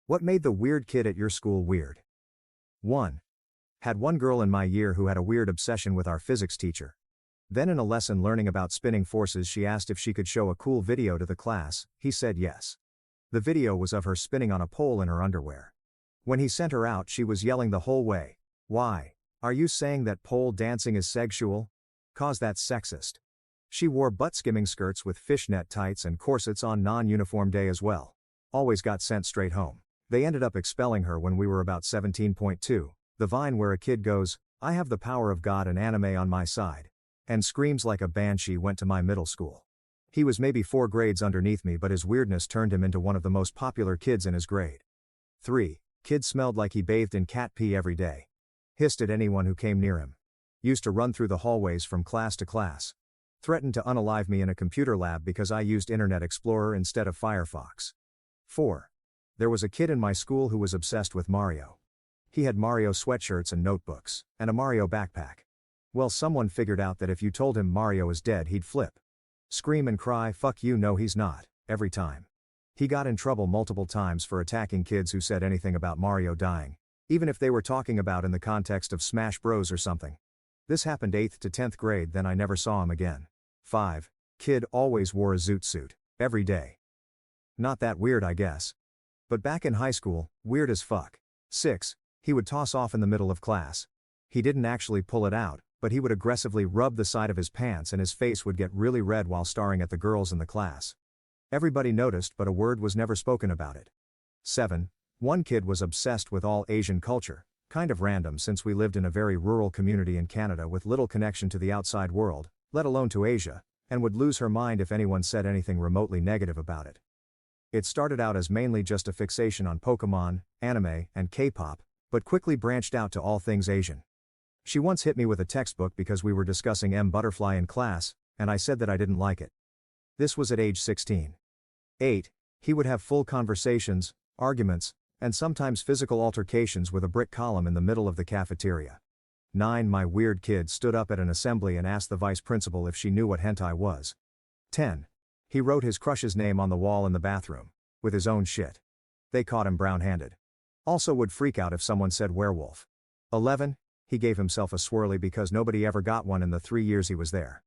What made the weird kid at your school weird? 1. Had one girl in my year who had a weird obsession with our physics teacher. Then in a lesson learning about spinning forces she asked if she could show a cool video to the class. He said yes. The video was of her spinning on a pole in her underwear. When he sent her out she was yelling the whole way, "Why? Are you saying that pole dancing is sexual? 'Cause that's sexist." She wore butt-skimming skirts with fishnet tights and corsets on non-uniform day as well. Always got sent straight home. They ended up expelling her when we were about 17.2, the Vine where a kid goes, "I have the power of God and anime on my side," and screams like a banshee went to my middle school. He was maybe 4 grades underneath me, but his weirdness turned him into one of the most popular kids in his grade. 3. Kid smelled like he bathed in cat pee every day. Hissed at anyone who came near him. Used to run through the hallways from class to class. Threatened to unalive me in a computer lab because I used Internet Explorer instead of Firefox. 4. There was a kid in my school who was obsessed with Mario. He had Mario sweatshirts and notebooks, and a Mario backpack. Well, someone figured out that if you told him Mario is dead he'd flip. Scream and cry, "Fuck you, no he's not," every time. He got in trouble multiple times for attacking kids who said anything about Mario dying, even if they were talking about in the context of Smash Bros or something. This happened 8th to 10th grade, then I never saw him again. 5. Kid always wore a zoot suit, every day. Not that weird I guess. But back in high school, weird as fuck. 6. He would toss off in the middle of class. He didn't actually pull it out, but he would aggressively rub the side of his pants and his face would get really red while staring at the girls in the class. Everybody noticed but a word was never spoken about it. 7. One kid was obsessed with all Asian culture, kind of random since we lived in a very rural community in Canada with little connection to the outside world, let alone to Asia, and would lose her mind if anyone said anything remotely negative about it. It started out as mainly just a fixation on Pokemon, anime, and K-pop, but quickly branched out to all things Asian. She once hit me with a textbook because we were discussing M. Butterfly in class, and I said that I didn't like it. This was at age 16. 8. He would have full conversations, arguments, and sometimes physical altercations with a brick column in the middle of the cafeteria. 9. My weird kid stood up at an assembly and asked the vice principal if she knew what hentai was. 10. He wrote his crush's name on the wall in the bathroom, with his own shit. They caught him brown-handed. Also would freak out if someone said werewolf. 11. He gave himself a swirly because nobody ever got one in the 3 years he was there.